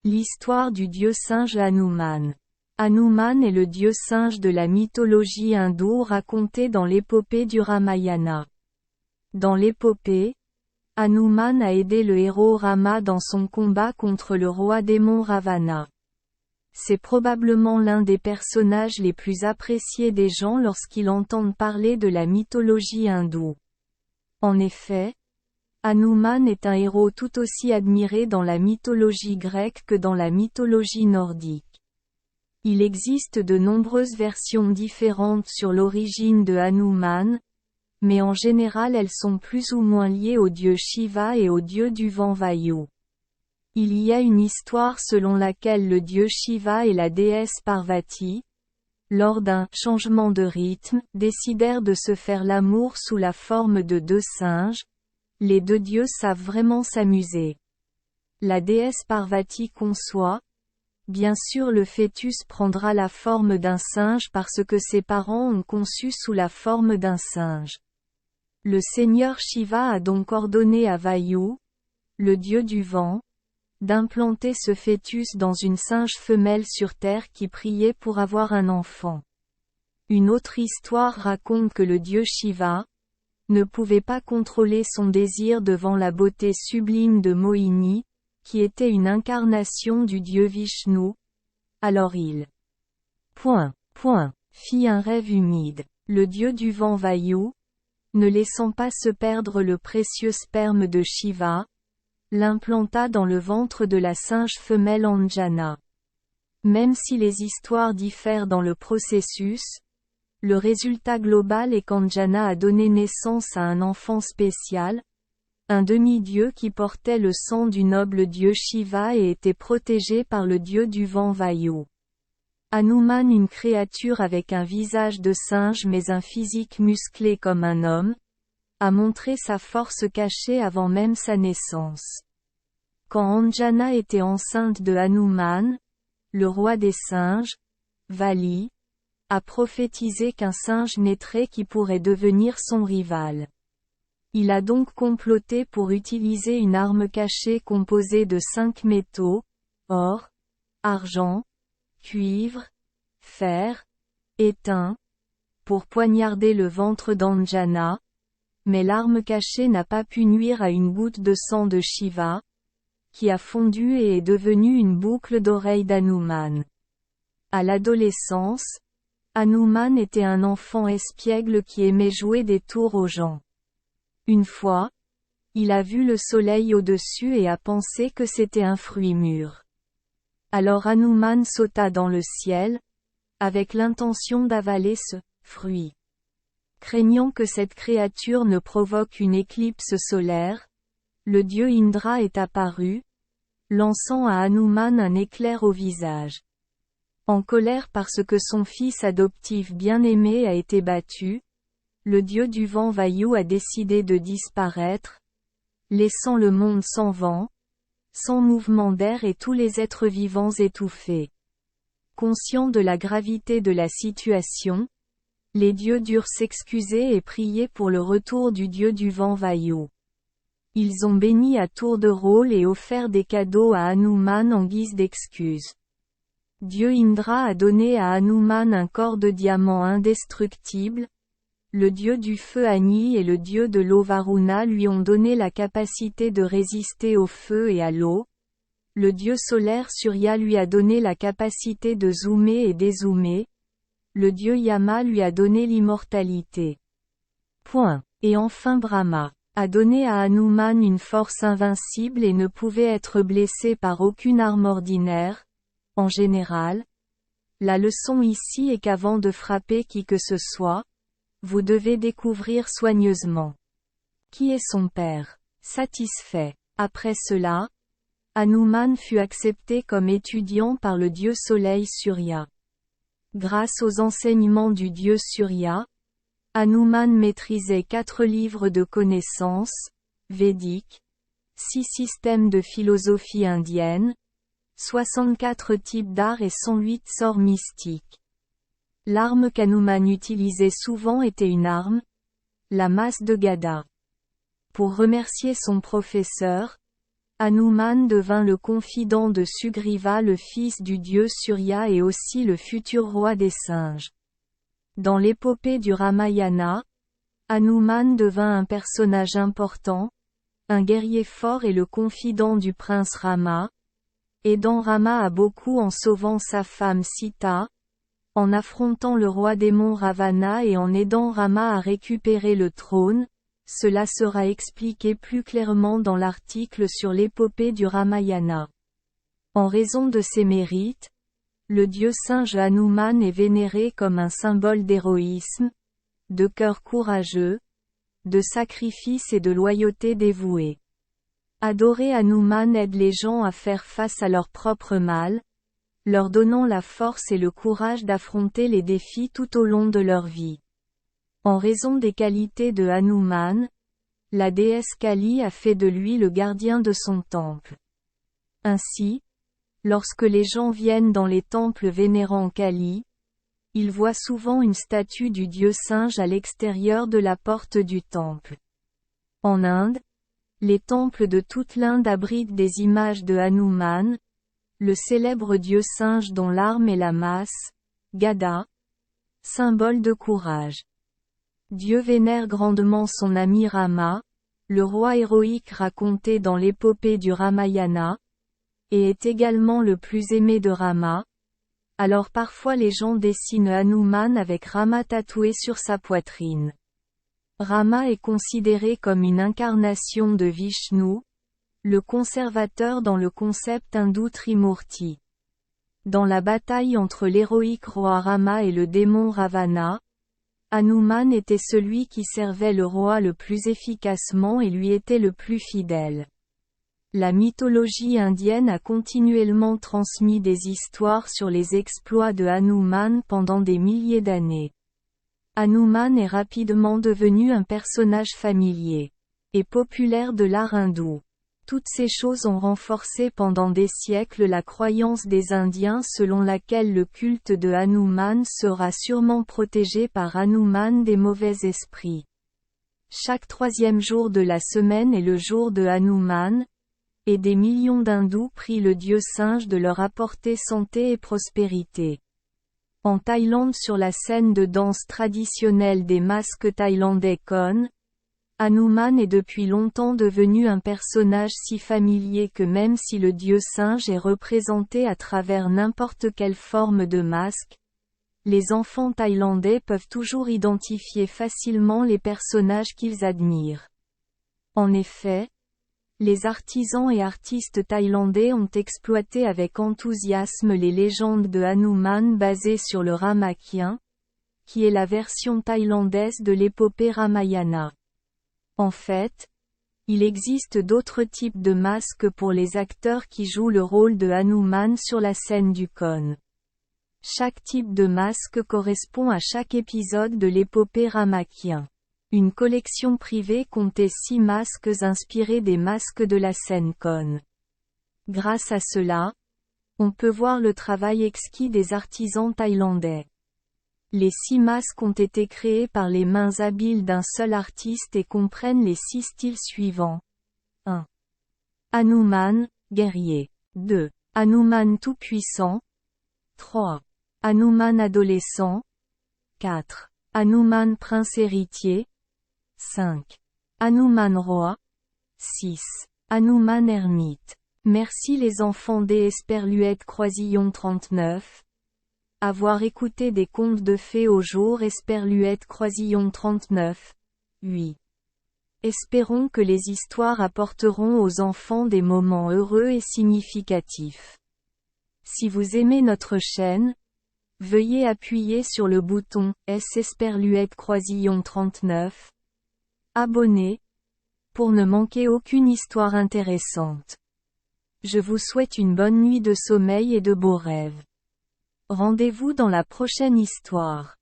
L'histoire du dieu singe Hanuman. Hanuman est le dieu singe de la mythologie hindoue racontée dans l'épopée du Ramayana. Dans l'épopée, Hanuman a aidé le héros Rama dans son combat contre le roi démon Ravana. C'est probablement l'un des personnages les plus appréciés des gens lorsqu'ils entendent parler de la mythologie hindoue. En effet, Hanuman est un héros tout aussi admiré dans la mythologie grecque que dans la mythologie nordique. Il existe de nombreuses versions différentes sur l'origine de Hanuman, mais en général elles sont plus ou moins liées au dieu Shiva et au dieu du vent Vayu. Il y a une histoire selon laquelle le dieu Shiva et la déesse Parvati, lors d'un changement de rythme, décidèrent de se faire l'amour sous la forme de deux singes. Les deux dieux savent vraiment s'amuser. La déesse Parvati conçoit. Bien sûr le fœtus prendra la forme d'un singe parce que ses parents ont conçu sous la forme d'un singe. Le seigneur Shiva a donc ordonné à Vayu, le dieu du vent, d'implanter ce fœtus dans une singe femelle sur terre qui priait pour avoir un enfant. Une autre histoire raconte que le dieu Shiva ne pouvait pas contrôler son désir devant la beauté sublime de Mohini, qui était une incarnation du dieu Vishnu. Alors il fit un rêve humide. Le dieu du vent Vayu, ne laissant pas se perdre le précieux sperme de Shiva, l'implanta dans le ventre de la singe femelle Anjana. Même si les histoires diffèrent dans le processus, le résultat global est qu'Anjana a donné naissance à un enfant spécial, un demi-dieu qui portait le sang du noble dieu Shiva et était protégé par le dieu du vent Vayu. Hanuman, une créature avec un visage de singe mais un physique musclé comme un homme, a montré sa force cachée avant même sa naissance. Quand Anjana était enceinte de Hanuman, le roi des singes, Vali, a prophétisé qu'un singe naîtrait qui pourrait devenir son rival. Il a donc comploté pour utiliser une arme cachée composée de 5 métaux, or, argent, cuivre, fer, étain, pour poignarder le ventre d'Anjana, mais l'arme cachée n'a pas pu nuire à une goutte de sang de Shiva, qui a fondu et est devenue une boucle d'oreille d'Hanuman. À l'adolescence, Hanuman était un enfant espiègle qui aimait jouer des tours aux gens. Une fois, il a vu le soleil au-dessus et a pensé que c'était un fruit mûr. Alors Hanuman sauta dans le ciel, avec l'intention d'avaler ce fruit. Craignant que cette créature ne provoque une éclipse solaire, le dieu Indra est apparu, lançant à Hanuman un éclair au visage. En colère parce que son fils adoptif bien-aimé a été battu, le dieu du vent Vayu a décidé de disparaître, laissant le monde sans vent, sans mouvement d'air et tous les êtres vivants étouffés. Conscients de la gravité de la situation, les dieux durent s'excuser et prier pour le retour du dieu du vent Vayu. Ils ont béni à tour de rôle et offert des cadeaux à Hanuman en guise d'excuse. Dieu Indra a donné à Hanuman un corps de diamant indestructible, le dieu du feu Agni et le dieu de l'eau Varuna lui ont donné la capacité de résister au feu et à l'eau, le dieu solaire Surya lui a donné la capacité de zoomer et dézoomer, le dieu Yama lui a donné l'immortalité. Et enfin Brahma a donné à Hanuman une force invincible et ne pouvait être blessé par aucune arme ordinaire. En général, la leçon ici est qu'avant de frapper qui que ce soit, vous devez découvrir soigneusement qui est son père. Satisfait. Après cela, Hanuman fut accepté comme étudiant par le dieu soleil Surya. Grâce aux enseignements du dieu Surya, Hanuman maîtrisait 4 livres de connaissances, védiques, 6 systèmes de philosophie indienne, 64 types d'art et 108 sorts mystiques. L'arme qu'Hanuman utilisait souvent était une arme, la masse de Gada. Pour remercier son professeur, Hanuman devint le confident de Sugriva, le fils du dieu Surya et aussi le futur roi des singes. Dans l'épopée du Ramayana, Hanuman devint un personnage important, un guerrier fort et le confident du prince Rama, aidant Rama à beaucoup en sauvant sa femme Sita, en affrontant le roi démon Ravana et en aidant Rama à récupérer le trône. Cela sera expliqué plus clairement dans l'article sur l'épopée du Ramayana. En raison de ses mérites, le dieu singe Hanuman est vénéré comme un symbole d'héroïsme, de cœur courageux, de sacrifice et de loyauté dévouée. Adorer Hanuman aide les gens à faire face à leur propre mal, leur donnant la force et le courage d'affronter les défis tout au long de leur vie. En raison des qualités de Hanuman, la déesse Kali a fait de lui le gardien de son temple. Ainsi, lorsque les gens viennent dans les temples vénérant Kali, ils voient souvent une statue du dieu singe à l'extérieur de la porte du temple. En Inde, les temples de toute l'Inde abritent des images de Hanuman, le célèbre dieu singe dont l'arme est la masse, Gada, symbole de courage. Dieu vénère grandement son ami Rama, le roi héroïque raconté dans l'épopée du Ramayana, et est également le plus aimé de Rama. Alors parfois les gens dessinent Hanuman avec Rama tatoué sur sa poitrine. Rama est considéré comme une incarnation de Vishnu, le conservateur dans le concept hindou Trimurti. Dans la bataille entre l'héroïque roi Rama et le démon Ravana, Hanuman était celui qui servait le roi le plus efficacement et lui était le plus fidèle. La mythologie indienne a continuellement transmis des histoires sur les exploits de Hanuman pendant des milliers d'années. Hanuman est rapidement devenu un personnage familier et populaire de l'art hindou. Toutes ces choses ont renforcé pendant des siècles la croyance des Indiens selon laquelle le culte de Hanuman sera sûrement protégé par Hanuman des mauvais esprits. Chaque troisième jour de la semaine est le jour de Hanuman, et des millions d'hindous prient le dieu singe de leur apporter santé et prospérité. En Thaïlande, sur la scène de danse traditionnelle des masques thaïlandais Kon, Hanuman est depuis longtemps devenu un personnage si familier que même si le dieu singe est représenté à travers n'importe quelle forme de masque, les enfants thaïlandais peuvent toujours identifier facilement les personnages qu'ils admirent. En effet, les artisans et artistes thaïlandais ont exploité avec enthousiasme les légendes de Hanuman basées sur le Ramakien, qui est la version thaïlandaise de l'épopée Ramayana. En fait, il existe d'autres types de masques pour les acteurs qui jouent le rôle de Hanuman sur la scène du Kon. Chaque type de masque correspond à chaque épisode de l'épopée Ramakien. Une collection privée comptait 6 masques inspirés des masques de la scène Kon. Grâce à cela, on peut voir le travail exquis des artisans thaïlandais. Les 6 masques ont été créés par les mains habiles d'un seul artiste et comprennent les 6 styles suivants. 1. Hanuman, guerrier. 2. Hanuman tout-puissant. 3. Hanuman adolescent. 4. Hanuman prince héritier. 5. Hanuman roi. 6. Hanuman ermite. Merci les enfants des Esperluette Croisillon 39. Avoir écouté des contes de fées au jour Esperluette Croisillon 39. 8. Espérons que les histoires apporteront aux enfants des moments heureux et significatifs. Si vous aimez notre chaîne, veuillez appuyer sur le bouton S Esperluette Croisillon 39. Abonner, pour ne manquer aucune histoire intéressante. Je vous souhaite une bonne nuit de sommeil et de beaux rêves. Rendez-vous dans la prochaine histoire.